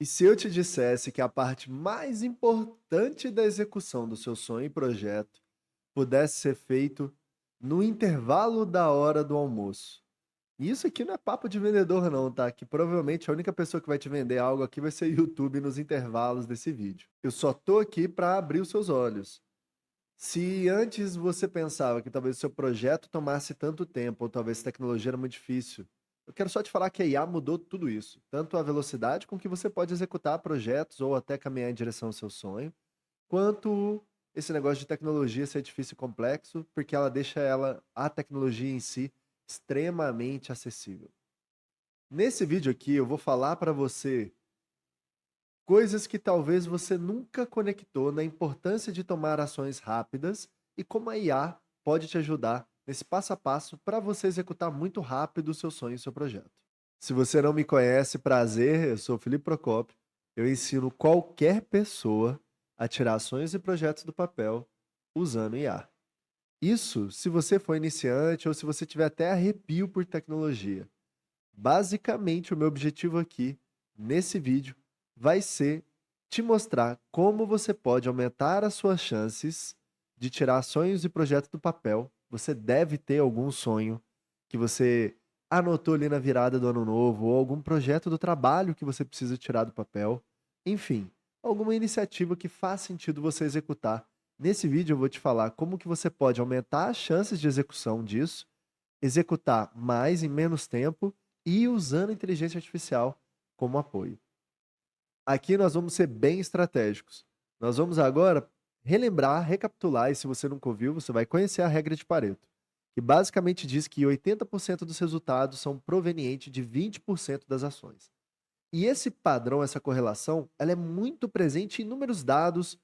E se eu te dissesse que a parte mais importante da execução do seu sonho e projeto pudesse ser feito no intervalo da hora do almoço? E isso aqui não é papo de vendedor não, tá? Que provavelmente a única pessoa que vai te vender algo aqui vai ser o YouTube nos intervalos desse vídeo. Eu só tô aqui para abrir os seus olhos. Se antes você pensava que talvez o seu projeto tomasse tanto tempo, ou talvez a tecnologia era muito difícil, eu quero só te falar que a IA mudou tudo isso. Tanto a velocidade com que você pode executar projetos ou até caminhar em direção ao seu sonho, quanto esse negócio de tecnologia ser difícil e complexo, porque ela deixa a tecnologia em si, extremamente acessível. Nesse vídeo aqui eu vou falar para você coisas que talvez você nunca conectou na importância de tomar ações rápidas e como a IA pode te ajudar nesse passo a passo para você executar muito rápido o seu sonho e o seu projeto. Se você não me conhece, prazer, eu sou o Felipe Procópio. Eu ensino qualquer pessoa a tirar sonhos e projetos do papel usando IA. Isso se você for iniciante ou se você tiver até arrepio por tecnologia. Basicamente, o meu objetivo aqui, nesse vídeo, vai ser te mostrar como você pode aumentar as suas chances de tirar sonhos e projetos do papel. Você deve ter algum sonho que você anotou ali na virada do ano novo, ou algum projeto do trabalho que você precisa tirar do papel. Enfim, alguma iniciativa que faz sentido você executar. Nesse vídeo eu vou te falar como que você pode aumentar as chances de execução disso, executar mais em menos tempo e usando a inteligência artificial como apoio. Aqui nós vamos ser bem estratégicos. Nós vamos agora relembrar, recapitular, e se você nunca ouviu, você vai conhecer a regra de Pareto, que basicamente diz que 80% dos resultados são provenientes de 20% das ações. E esse padrão, essa correlação, ela é muito presente em inúmeros dados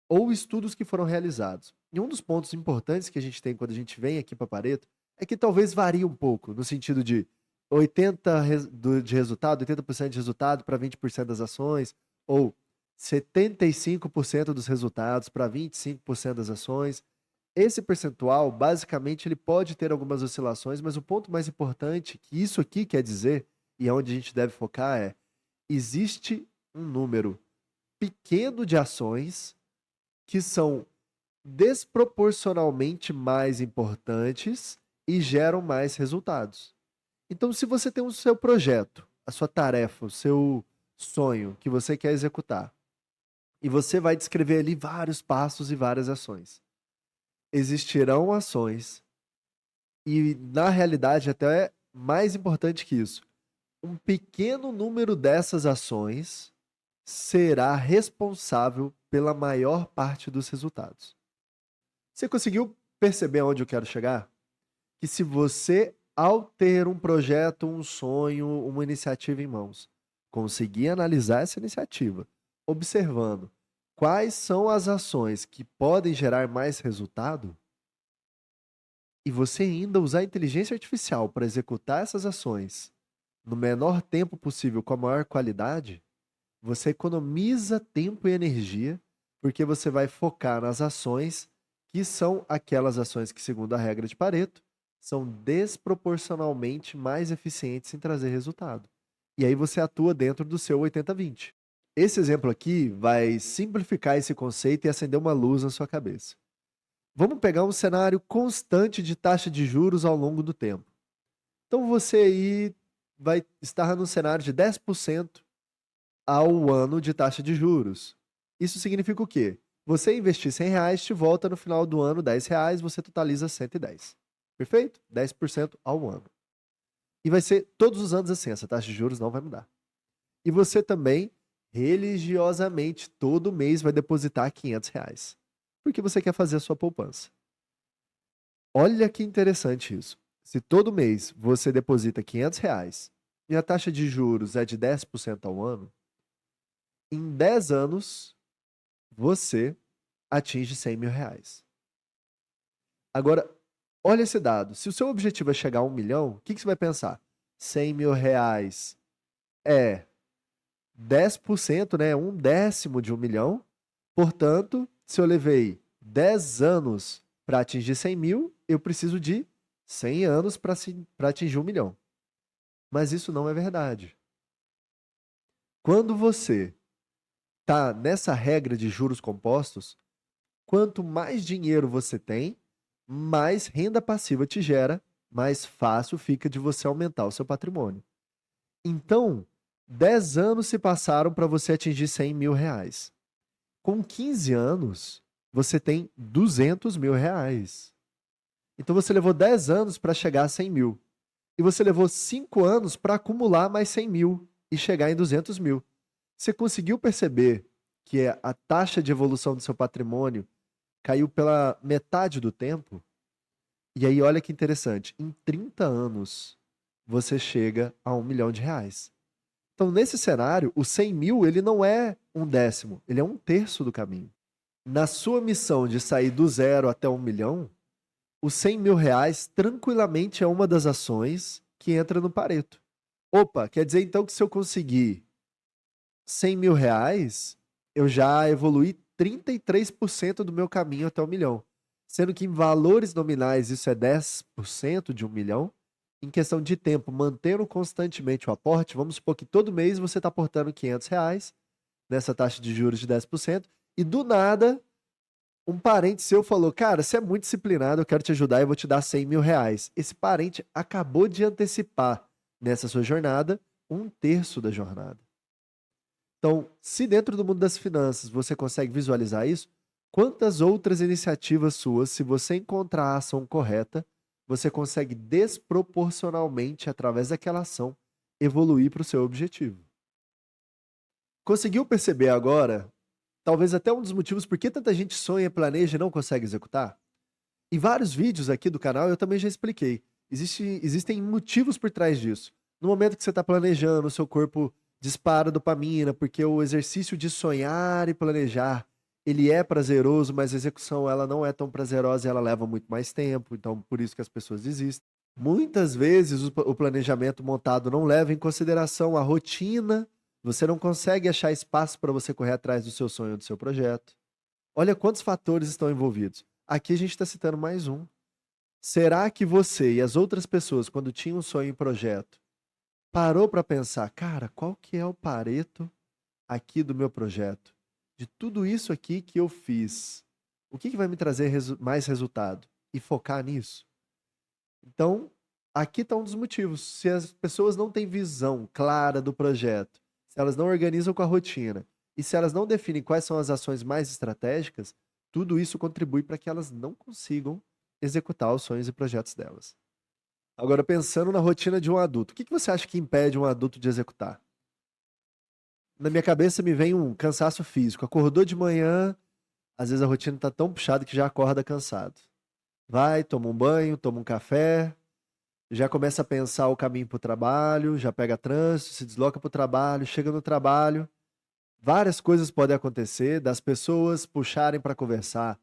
ou estudos que foram realizados. E um dos pontos importantes que a gente tem quando a gente vem aqui para Pareto é que talvez varie um pouco, no sentido de 80% de resultado, 80% de resultado para 20% das ações, ou 75% dos resultados para 25% das ações. Esse percentual, basicamente, ele pode ter algumas oscilações, mas o ponto mais importante que isso aqui quer dizer, e é onde a gente deve focar, é: existe um número pequeno de ações que são desproporcionalmente mais importantes e geram mais resultados. Então, se você tem o seu projeto, a sua tarefa, o seu sonho que você quer executar, e você vai descrever ali vários passos e várias ações, existirão ações, e na realidade, até mais importante que isso, um pequeno número dessas ações será responsável pela maior parte dos resultados. Você conseguiu perceber aonde eu quero chegar? Que se você, ao ter um projeto, um sonho, uma iniciativa em mãos, conseguir analisar essa iniciativa, observando quais são as ações que podem gerar mais resultado, e você ainda usar a inteligência artificial para executar essas ações no menor tempo possível com a maior qualidade, você economiza tempo e energia, porque você vai focar nas ações que são aquelas ações que, segundo a regra de Pareto, são desproporcionalmente mais eficientes em trazer resultado. E aí você atua dentro do seu 80-20. Esse exemplo aqui vai simplificar esse conceito e acender uma luz na sua cabeça. Vamos pegar um cenário constante de taxa de juros ao longo do tempo. Então você aí vai estar no cenário de 10% ao ano de taxa de juros. Isso significa o quê? Você investir R$ 100, te volta no final do ano R$ 10, você totaliza 110. Perfeito? 10% ao ano. E vai ser todos os anos assim, essa taxa de juros não vai mudar. E você também, religiosamente, todo mês vai depositar R$ 500. Porque você quer fazer a sua poupança. Olha que interessante isso. Se todo mês você deposita R$ 500 e a taxa de juros é de 10% ao ano, em 10 anos você atinge R$ 100.000. Agora, olha esse dado. Se o seu objetivo é chegar a 1 milhão, o que você vai pensar? R$ 100.000 é 10%, né? Um décimo de 1 milhão. Portanto, se eu levei 10 anos para atingir 100 mil, eu preciso de 100 anos para atingir 1 milhão. Mas isso não é verdade. Quando você tá nessa regra de juros compostos, quanto mais dinheiro você tem, mais renda passiva te gera, mais fácil fica de você aumentar o seu patrimônio. Então, 10 anos se passaram para você atingir R$ 100.000. Com 15 anos, você tem R$ 200.000. Então você levou 10 anos para chegar a 100 mil. E você levou 5 anos para acumular mais 100 mil e chegar em 200 mil. Você conseguiu perceber que a taxa de evolução do seu patrimônio caiu pela metade do tempo? E aí, olha que interessante, em 30 anos, você chega a R$ 1 milhão. Então, nesse cenário, o 100 mil, ele não é um décimo, ele é um terço do caminho. Na sua missão de sair do zero até 1 milhão, os R$ 100.000 tranquilamente é uma das ações que entra no Pareto. Opa, quer dizer então que se eu conseguir R$ 100.000, eu já evoluí 33% do meu caminho até 1 milhão. Sendo que em valores nominais isso é 10% de 1 milhão. Em questão de tempo, mantendo constantemente o aporte, vamos supor que todo mês você está aportando R$ 500 nessa taxa de juros de 10%, e do nada, um parente seu falou, cara, você é muito disciplinado, eu quero te ajudar e vou te dar R$ 100.000. Esse parente acabou de antecipar nessa sua jornada um terço da jornada. Então, se dentro do mundo das finanças você consegue visualizar isso, quantas outras iniciativas suas, se você encontrar a ação correta, você consegue desproporcionalmente, através daquela ação, evoluir para o seu objetivo? Conseguiu perceber agora, talvez até um dos motivos por que tanta gente sonha, planeja e não consegue executar? Em vários vídeos aqui do canal eu também já expliquei. Existem motivos por trás disso. No momento que você está planejando, o seu corpo dispara dopamina, porque o exercício de sonhar e planejar, ele é prazeroso, mas a execução ela não é tão prazerosa e ela leva muito mais tempo, então por isso que as pessoas desistem. Muitas vezes o planejamento montado não leva em consideração a rotina, você não consegue achar espaço para você correr atrás do seu sonho, do seu projeto. Olha quantos fatores estão envolvidos. Aqui a gente está citando mais um. Será que você e as outras pessoas, quando tinham um sonho em projeto, parou para pensar, cara, qual que é o Pareto aqui do meu projeto? De tudo isso aqui que eu fiz, o que vai me trazer mais resultado? E focar nisso? Então, aqui está um dos motivos. Se as pessoas não têm visão clara do projeto, se elas não organizam com a rotina, e se elas não definem quais são as ações mais estratégicas, tudo isso contribui para que elas não consigam executar os sonhos e projetos delas. Agora, pensando na rotina de um adulto, o que você acha que impede um adulto de executar? Na minha cabeça me vem um cansaço físico. Acordou de manhã, às vezes a rotina está tão puxada que já acorda cansado. Vai, toma um banho, toma um café, já começa a pensar o caminho para o trabalho, já pega trânsito, se desloca para o trabalho, chega no trabalho. Várias coisas podem acontecer, das pessoas puxarem para conversar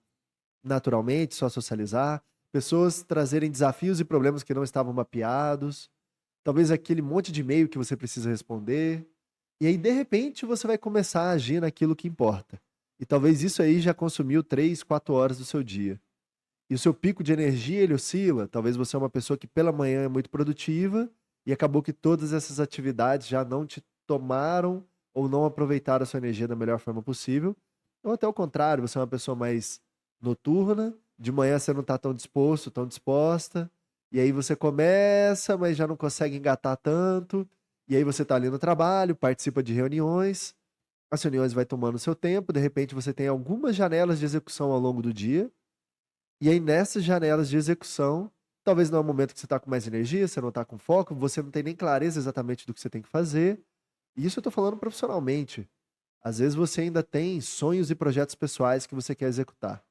naturalmente, só socializar, pessoas trazerem desafios e problemas que não estavam mapeados, talvez aquele monte de e-mail que você precisa responder, e aí de repente você vai começar a agir naquilo que importa. E talvez isso aí já consumiu 3, 4 horas do seu dia. E o seu pico de energia, ele oscila. Talvez você é uma pessoa que pela manhã é muito produtiva e acabou que todas essas atividades já não te tomaram ou não aproveitaram a sua energia da melhor forma possível. Ou até o contrário, você é uma pessoa mais noturna, de manhã você não está tão disposto, tão disposta, e aí você começa, mas já não consegue engatar tanto, e aí você está ali no trabalho, participa de reuniões, as reuniões vai tomando seu tempo, de repente você tem algumas janelas de execução ao longo do dia, e aí, nessas janelas de execução, talvez não é o momento que você está com mais energia, você não está com foco, você não tem nem clareza exatamente do que você tem que fazer. E isso eu estou falando profissionalmente. Às vezes você ainda tem sonhos e projetos pessoais que você quer executar.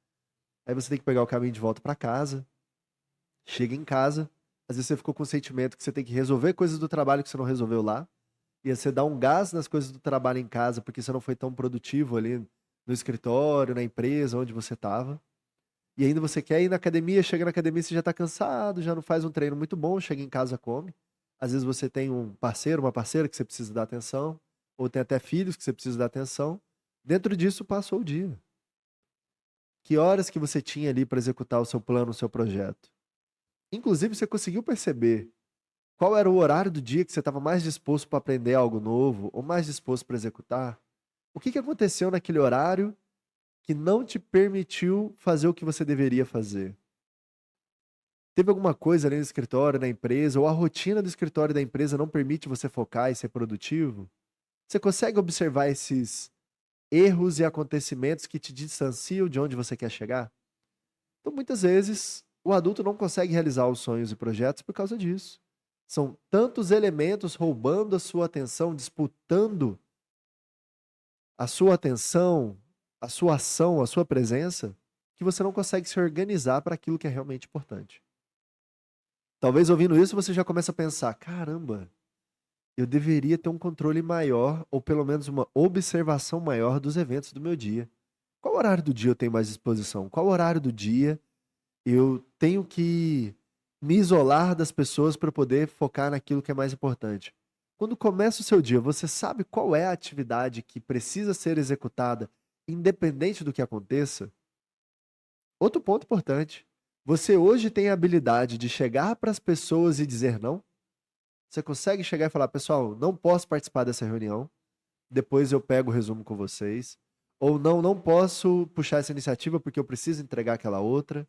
Aí você tem que pegar o caminho de volta para casa, chega em casa, às vezes você ficou com o sentimento que você tem que resolver coisas do trabalho que você não resolveu lá, e aí você dá um gás nas coisas do trabalho em casa porque você não foi tão produtivo ali no escritório, na empresa, onde você estava. E ainda você quer ir na academia, chega na academia, você já tá cansado, já não faz um treino muito bom, chega em casa, come. Às vezes você tem um parceiro, uma parceira que você precisa dar atenção, ou tem até filhos que você precisa dar atenção. Dentro disso passou o dia. Que horas que você tinha ali para executar o seu plano, o seu projeto? Inclusive, você conseguiu perceber Qual era o horário do dia que você estava mais disposto para aprender algo novo ou mais disposto para executar? O que que aconteceu naquele horário que não te permitiu fazer o que você deveria fazer? Teve alguma coisa ali no escritório, na empresa, ou a rotina do escritório da empresa não permite você focar e ser produtivo? Você consegue observar esses erros e acontecimentos que te distanciam de onde você quer chegar? Então, muitas vezes, o adulto não consegue realizar os sonhos e projetos por causa disso. São tantos elementos roubando a sua atenção, disputando a sua atenção, a sua ação, a sua presença, que você não consegue se organizar para aquilo que é realmente importante. Talvez ouvindo isso você já comece a pensar: caramba, eu deveria ter um controle maior, ou pelo menos uma observação maior dos eventos do meu dia. Qual horário do dia eu tenho mais disposição? Qual horário do dia eu tenho que me isolar das pessoas para poder focar naquilo que é mais importante? Quando começa o seu dia, você sabe qual é a atividade que precisa ser executada, independente do que aconteça? Outro ponto importante. Você hoje tem a habilidade de chegar para as pessoas e dizer não? Você consegue chegar e falar: pessoal, não posso participar dessa reunião, depois eu pego o resumo com vocês. Ou não, não posso puxar essa iniciativa porque eu preciso entregar aquela outra.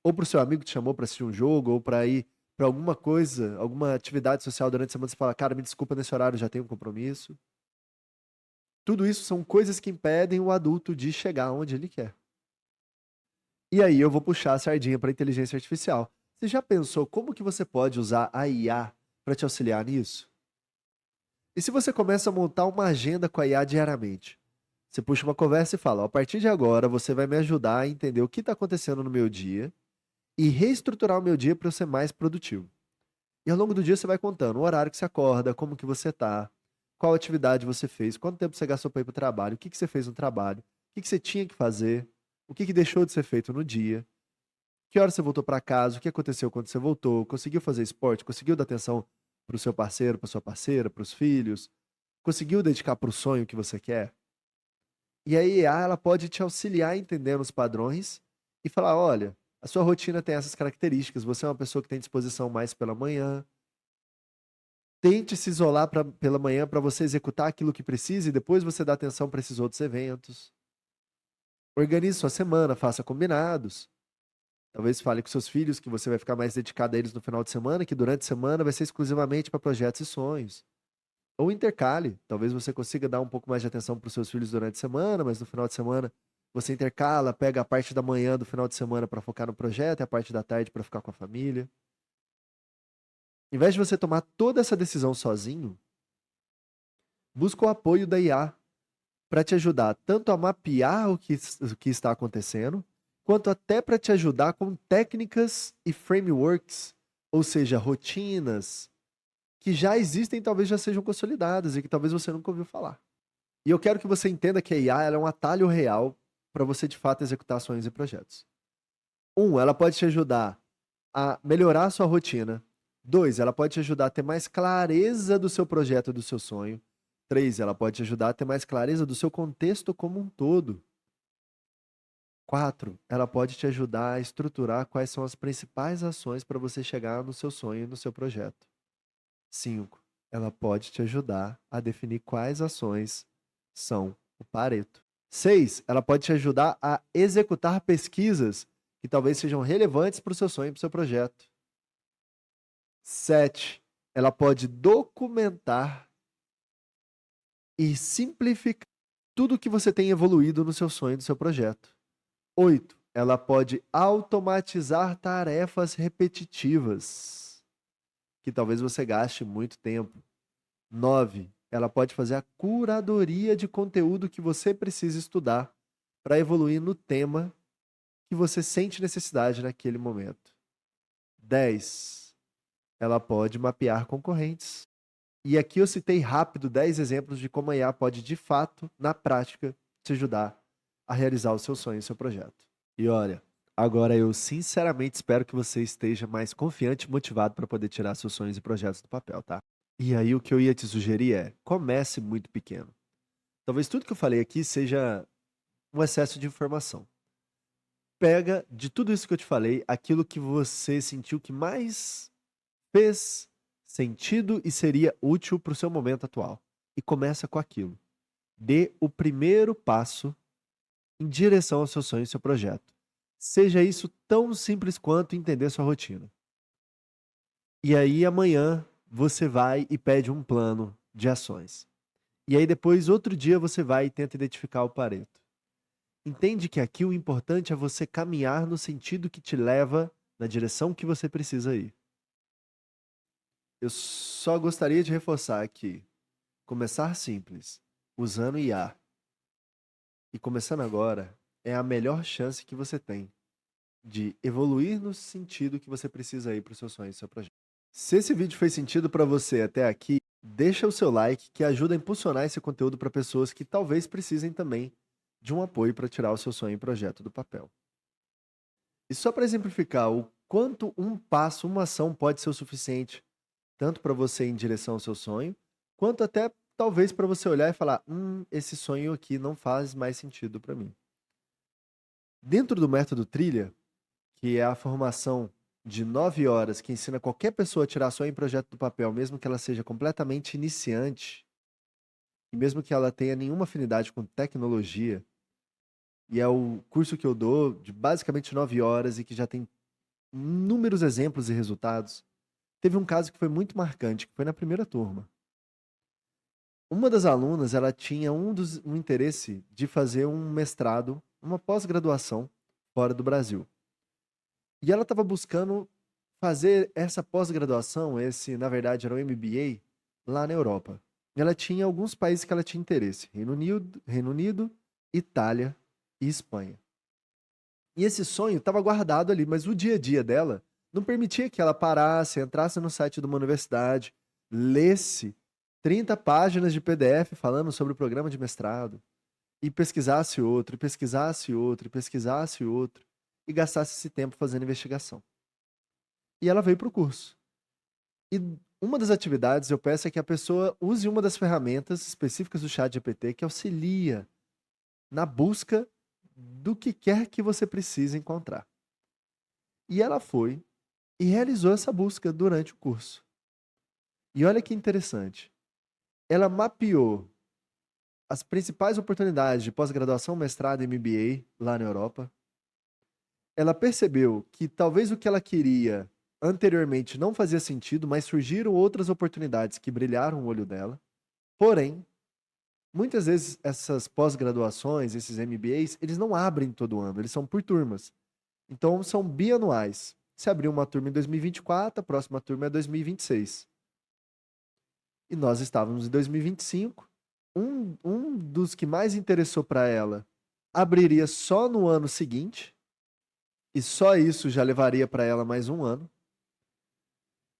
Ou para o seu amigo que te chamou para assistir um jogo, ou para ir para alguma coisa, alguma atividade social durante a semana, você fala: cara, me desculpa, nesse horário eu já tenho um compromisso. Tudo isso são coisas que impedem o adulto de chegar onde ele quer. E aí eu vou puxar a sardinha para a inteligência artificial. Você já pensou como que você pode usar a IA para te auxiliar nisso? E se você começa a montar uma agenda com a IA diariamente? Você puxa uma conversa e fala: "Ó, a partir de agora você vai me ajudar a entender o que está acontecendo no meu dia e reestruturar o meu dia para eu ser mais produtivo." E ao longo do dia você vai contando o horário que você acorda, como que você tá, qual atividade você fez, quanto tempo você gastou para ir para o trabalho, o que que você fez no trabalho, o que que você tinha que fazer, o que que deixou de ser feito no dia, que hora você voltou para casa, o que aconteceu quando você voltou, conseguiu fazer esporte, conseguiu dar atenção para o seu parceiro, para sua parceira, para os filhos, conseguiu dedicar para o sonho que você quer? E a IA, ela pode te auxiliar entendendo os padrões e falar: olha, a sua rotina tem essas características, você é uma pessoa que tem disposição mais pela manhã, tente se isolar pela manhã para você executar aquilo que precisa e depois você dá atenção para esses outros eventos. Organize sua semana, faça combinados. Talvez fale com seus filhos que você vai ficar mais dedicado a eles no final de semana, que durante a semana vai ser exclusivamente para projetos e sonhos. Ou intercale. Talvez você consiga dar um pouco mais de atenção para os seus filhos durante a semana, mas no final de semana você intercala, pega a parte da manhã do final de semana para focar no projeto e a parte da tarde para ficar com a família. Em vez de você tomar toda essa decisão sozinho, busca o apoio da IA para te ajudar tanto a mapear o que está acontecendo, quanto até para te ajudar com técnicas e frameworks, ou seja, rotinas, que já existem e talvez já sejam consolidadas e que talvez você nunca ouviu falar. E eu quero que você entenda que a IA ela é um atalho real para você de fato executar ações e projetos. Um, ela pode te ajudar a melhorar a sua rotina. Dois, ela pode te ajudar a ter mais clareza do seu projeto e do seu sonho. Três, ela pode te ajudar a ter mais clareza do seu contexto como um todo. Quatro, ela pode te ajudar a estruturar quais são as principais ações para você chegar no seu sonho e no seu projeto. Cinco, ela pode te ajudar a definir quais ações são o Pareto. Seis, ela pode te ajudar a executar pesquisas que talvez sejam relevantes para o seu sonho e para o seu projeto. Sete, ela pode documentar e simplificar tudo que você tem evoluído no seu sonho e no seu projeto. Oito, ela pode automatizar tarefas repetitivas, que talvez você gaste muito tempo. Nove, ela pode fazer a curadoria de conteúdo que você precisa estudar para evoluir no tema que você sente necessidade naquele momento. 10, ela pode mapear concorrentes. E aqui eu citei rápido 10 exemplos de como a IA pode, de fato, na prática, te ajudar a realizar o seu sonho, o seu projeto. E olha, agora eu sinceramente espero que você esteja mais confiante e motivado para poder tirar seus sonhos e projetos do papel, tá? E aí o que eu ia te sugerir é: comece muito pequeno. Talvez tudo que eu falei aqui seja um excesso de informação. Pega de tudo isso que eu te falei, aquilo que você sentiu que mais fez sentido e seria útil para o seu momento atual. E começa com aquilo. Dê o primeiro passo em direção ao seu sonho e seu projeto. Seja isso tão simples quanto entender sua rotina. E aí amanhã você vai e pede um plano de ações. E aí depois, outro dia, você vai e tenta identificar o Pareto. Entende que aqui o importante é você caminhar no sentido que te leva na direção que você precisa ir. Eu só gostaria de reforçar que começar simples, usando IA, e começando agora, é a melhor chance que você tem de evoluir no sentido que você precisa ir para o seu sonho e seu projeto. Se esse vídeo fez sentido para você até aqui, deixa o seu like que ajuda a impulsionar esse conteúdo para pessoas que talvez precisem também de um apoio para tirar o seu sonho e projeto do papel. E só para exemplificar o quanto um passo, uma ação pode ser o suficiente, tanto para você ir em direção ao seu sonho, quanto até talvez para você olhar e falar, esse sonho aqui não faz mais sentido para mim. Dentro do método Trilha, que é a formação de 9 horas que ensina qualquer pessoa a tirar sonho e projeto do papel, mesmo que ela seja completamente iniciante, e mesmo que ela tenha nenhuma afinidade com tecnologia, e é o curso que eu dou de basicamente 9 horas e que já tem inúmeros exemplos e resultados. Teve um caso que foi muito marcante, que foi na primeira turma. Uma das alunas, ela tinha um interesse de fazer um mestrado, uma pós-graduação fora do Brasil. E ela estava buscando fazer essa pós-graduação, na verdade, era um MBA, lá na Europa. E ela tinha alguns países que ela tinha interesse: Reino Unido, Itália e Espanha. E esse sonho estava guardado ali, mas o dia a dia dela não permitia que ela parasse, entrasse no site de uma universidade, lesse 30 páginas de PDF falando sobre o programa de mestrado, e pesquisasse outro, e pesquisasse outro, e pesquisasse outro, e gastasse esse tempo fazendo investigação. E ela veio para o curso. E uma das atividades eu peço é que a pessoa use uma das ferramentas específicas do ChatGPT que auxilia na busca do que quer que você precise encontrar. E ela foi e realizou essa busca durante o curso. E olha que interessante. Ela mapeou as principais oportunidades de pós-graduação, mestrado e MBA lá na Europa. Ela percebeu que talvez o que ela queria anteriormente não fazia sentido, mas surgiram outras oportunidades que brilharam o olho dela. Porém, muitas vezes essas pós-graduações, esses MBAs, eles não abrem todo ano, eles são por turmas. Então, são bianuais. Se abrir uma turma em 2024, a próxima turma é 2026. E nós estávamos em 2025. Um dos que mais interessou para ela abriria só no ano seguinte, e só isso já levaria para ela mais um ano.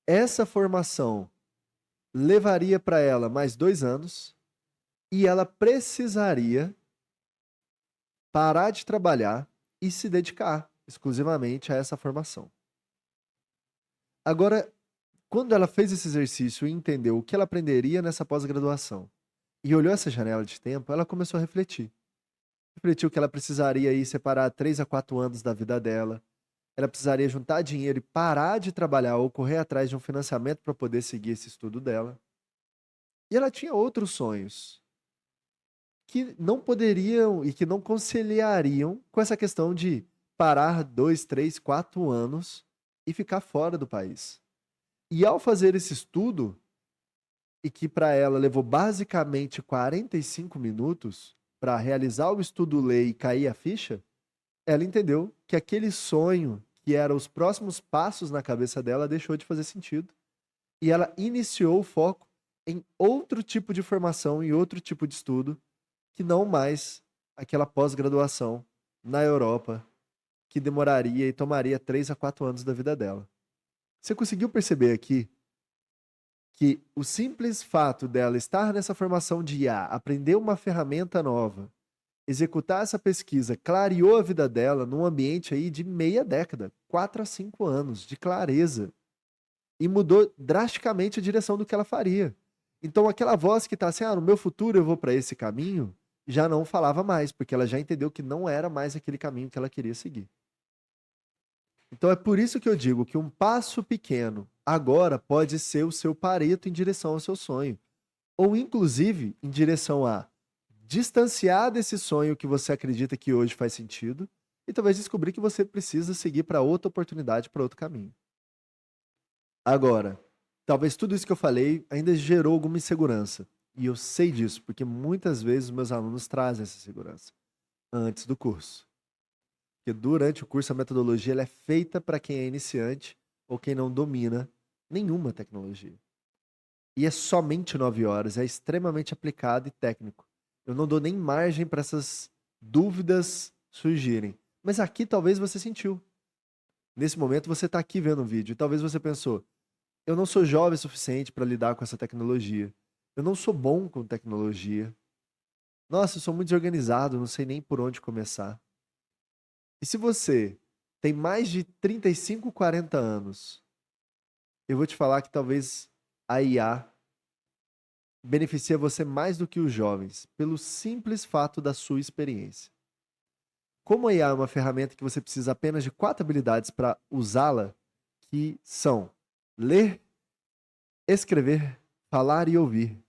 Essa formação levaria para ela mais 2 anos, e ela precisaria parar de trabalhar e se dedicar exclusivamente a essa formação. Agora, quando ela fez esse exercício e entendeu o que ela aprenderia nessa pós-graduação e olhou essa janela de tempo, ela começou a refletir. Refletiu que ela precisaria aí separar 3 a 4 anos da vida dela. Ela precisaria juntar dinheiro e parar de trabalhar ou correr atrás de um financiamento para poder seguir esse estudo dela. E ela tinha outros sonhos que não poderiam e que não conciliariam com essa questão de parar 2, 3, 4 anos e ficar fora do país. E ao fazer esse estudo, e que para ela levou basicamente 45 minutos para realizar o estudo ler e cair a ficha, ela entendeu que aquele sonho, que era os próximos passos na cabeça dela, deixou de fazer sentido. E ela iniciou o foco em outro tipo de formação e outro tipo de estudo, que não mais aquela pós-graduação na Europa, que demoraria e tomaria 3 a 4 anos da vida dela. Você conseguiu perceber aqui que o simples fato dela estar nessa formação de IA, aprender uma ferramenta nova, executar essa pesquisa, clareou a vida dela num ambiente aí de meia década, 4 a 5 anos de clareza, e mudou drasticamente a direção do que ela faria. Então aquela voz que está assim, no meu futuro eu vou para esse caminho, já não falava mais, porque ela já entendeu que não era mais aquele caminho que ela queria seguir. Então é por isso que eu digo que um passo pequeno agora pode ser o seu Pareto em direção ao seu sonho. Ou, inclusive, em direção a distanciar desse sonho que você acredita que hoje faz sentido e talvez descobrir que você precisa seguir para outra oportunidade, para outro caminho. Agora, talvez tudo isso que eu falei ainda gerou alguma insegurança. E eu sei disso, porque muitas vezes os meus alunos trazem essa segurança antes do curso. Porque durante o curso a metodologia ela é feita para quem é iniciante ou quem não domina nenhuma tecnologia. E é somente 9 horas, é extremamente aplicado e técnico. Eu não dou nem margem para essas dúvidas surgirem. Mas aqui talvez você sentiu. Nesse momento você está aqui vendo o vídeo e talvez você pensou: eu não sou jovem o suficiente para lidar com essa tecnologia. Eu não sou bom com tecnologia. Nossa, eu sou muito desorganizado, não sei nem por onde começar. E se você tem mais de 35, 40 anos, eu vou te falar que talvez a IA beneficia você mais do que os jovens, pelo simples fato da sua experiência. Como a IA é uma ferramenta que você precisa apenas de 4 habilidades para usá-la, que são ler, escrever, falar e ouvir.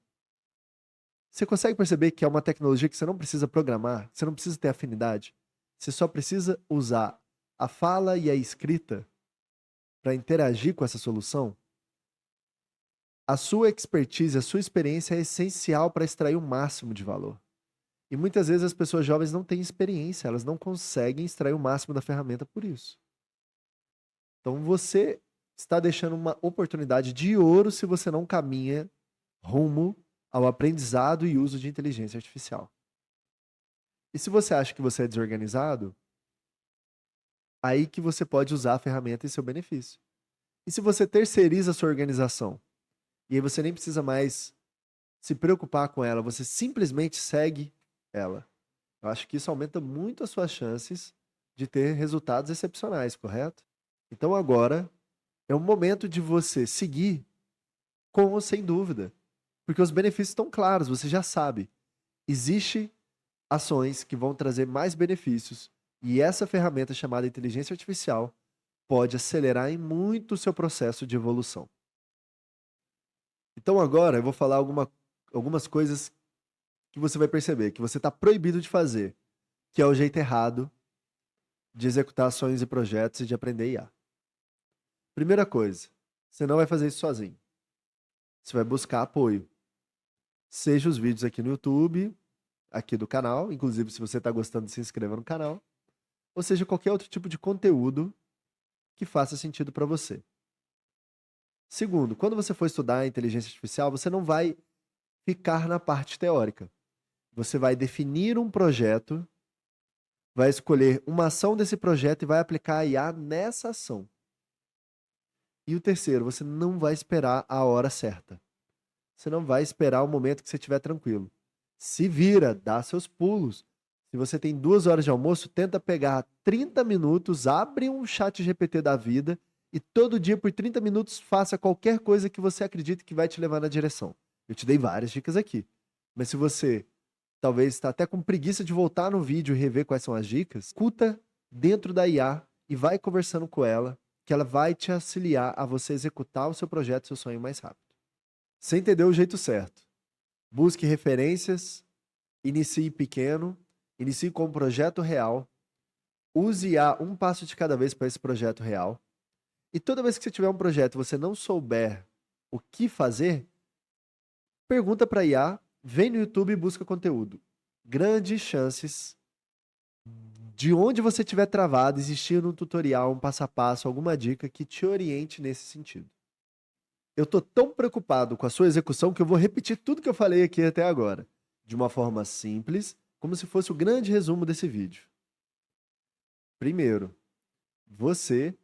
Você consegue perceber que é uma tecnologia que você não precisa programar, que você não precisa ter afinidade? Você só precisa usar a fala e a escrita para interagir com essa solução? A sua expertise, a sua experiência é essencial para extrair o máximo de valor. E muitas vezes as pessoas jovens não têm experiência, elas não conseguem extrair o máximo da ferramenta por isso. Então você está deixando uma oportunidade de ouro se você não caminha rumo ao aprendizado e uso de inteligência artificial. E se você acha que você é desorganizado, aí que você pode usar a ferramenta em seu benefício. E se você terceiriza a sua organização, e aí você nem precisa mais se preocupar com ela, você simplesmente segue ela. Eu acho que isso aumenta muito as suas chances de ter resultados excepcionais, correto? Então agora é o momento de você seguir com ou sem dúvida, porque os benefícios estão claros, você já sabe. Existem ações que vão trazer mais benefícios e essa ferramenta chamada inteligência artificial pode acelerar em muito o seu processo de evolução. Então agora eu vou falar algumas coisas que você vai perceber que você está proibido de fazer, que é o jeito errado de executar ações e projetos e de aprender IA. Primeira coisa, você não vai fazer isso sozinho. Você vai buscar apoio. Seja os vídeos aqui no YouTube, aqui do canal, inclusive se você está gostando, se inscreva no canal, ou seja, qualquer outro tipo de conteúdo que faça sentido para você. Segundo, quando você for estudar inteligência artificial, você não vai ficar na parte teórica. Você vai definir um projeto, vai escolher uma ação desse projeto e vai aplicar a IA nessa ação. E o terceiro, você não vai esperar a hora certa. Você não vai esperar o momento que você estiver tranquilo. Se vira, dá seus pulos. Se você tem 2 horas de almoço, tenta pegar 30 minutos, abre um chat GPT da vida e todo dia por 30 minutos faça qualquer coisa que você acredite que vai te levar na direção. Eu te dei várias dicas aqui. Mas se você talvez está até com preguiça de voltar no vídeo e rever quais são as dicas, escuta dentro da IA e vai conversando com ela, que ela vai te auxiliar a você executar o seu projeto, seu sonho mais rápido. Você entendeu o jeito certo. Busque referências, inicie pequeno, inicie com um projeto real, use IA um passo de cada vez para esse projeto real. E toda vez que você tiver um projeto e você não souber o que fazer, pergunta para a IA, vem no YouTube e busca conteúdo. Grandes chances de onde você estiver travado, existir um tutorial, um passo a passo, alguma dica que te oriente nesse sentido. Eu tô tão preocupado com a sua execução que eu vou repetir tudo que eu falei aqui até agora, de uma forma simples, como se fosse o grande resumo desse vídeo. Primeiro, você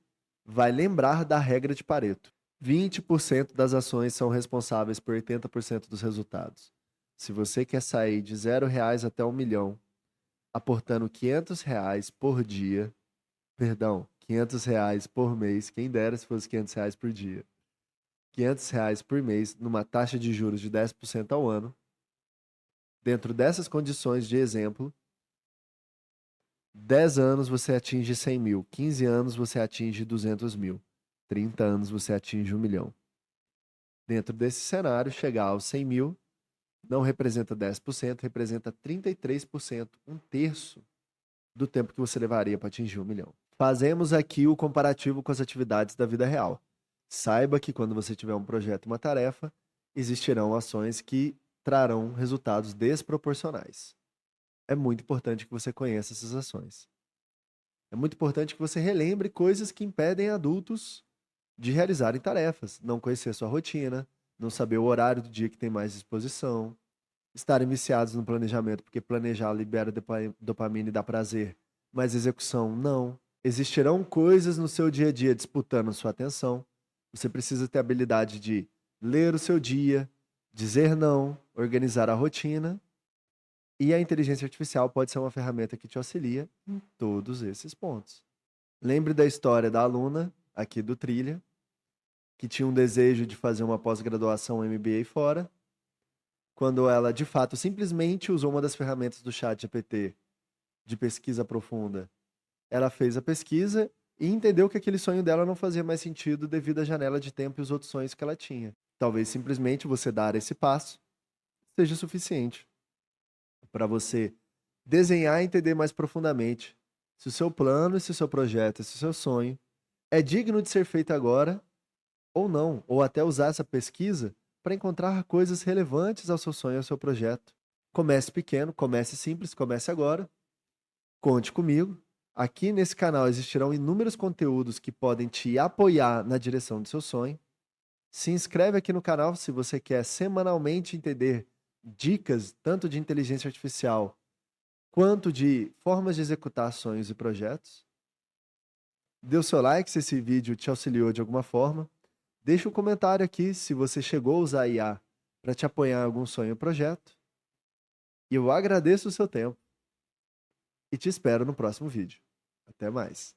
vai lembrar da regra de Pareto. 20% das ações são responsáveis por 80% dos resultados. Se você quer sair de R$ 0 até 1 milhão, aportando R$ 500 por dia, perdão, R$ 500 por mês, quem dera se fosse R$ 500 por dia. R$ 500 por mês, numa taxa de juros de 10% ao ano. Dentro dessas condições de exemplo, 10 anos você atinge 100 mil. 15 anos você atinge 200 mil. 30 anos você atinge 1 milhão. Dentro desse cenário, chegar aos 100 mil não representa 10%, representa 33%, um terço do tempo que você levaria para atingir 1 milhão. Fazemos aqui o comparativo com as atividades da vida real. Saiba que quando você tiver um projeto e uma tarefa, existirão ações que trarão resultados desproporcionais. É muito importante que você conheça essas ações. É muito importante que você relembre coisas que impedem adultos de realizarem tarefas, não conhecer sua rotina, não saber o horário do dia que tem mais disposição, estarem viciados no planejamento, porque planejar libera dopamina e dá prazer, mas execução não. Existirão coisas no seu dia a dia disputando sua atenção. Você precisa ter a habilidade de ler o seu dia, dizer não, organizar a rotina. E a inteligência artificial pode ser uma ferramenta que te auxilia em todos esses pontos. Lembre da história da aluna aqui do Trilha, que tinha um desejo de fazer uma pós-graduação MBA fora, quando ela, de fato, simplesmente usou uma das ferramentas do ChatGPT de pesquisa profunda. Ela fez a pesquisa e entendeu que aquele sonho dela não fazia mais sentido devido à janela de tempo e os outros sonhos que ela tinha. Talvez simplesmente você dar esse passo seja suficiente para você desenhar e entender mais profundamente se o seu plano, se o seu projeto, se o seu sonho é digno de ser feito agora ou não, ou até usar essa pesquisa para encontrar coisas relevantes ao seu sonho, ao seu projeto. Comece pequeno, comece simples, comece agora. Conte comigo. Aqui nesse canal existirão inúmeros conteúdos que podem te apoiar na direção do seu sonho. Se inscreve aqui no canal se você quer semanalmente entender dicas tanto de inteligência artificial quanto de formas de executar sonhos e projetos. Dê o seu like se esse vídeo te auxiliou de alguma forma. Deixa um comentário aqui se você chegou a usar IA para te apoiar em algum sonho ou projeto. E eu agradeço o seu tempo e te espero no próximo vídeo. Até mais.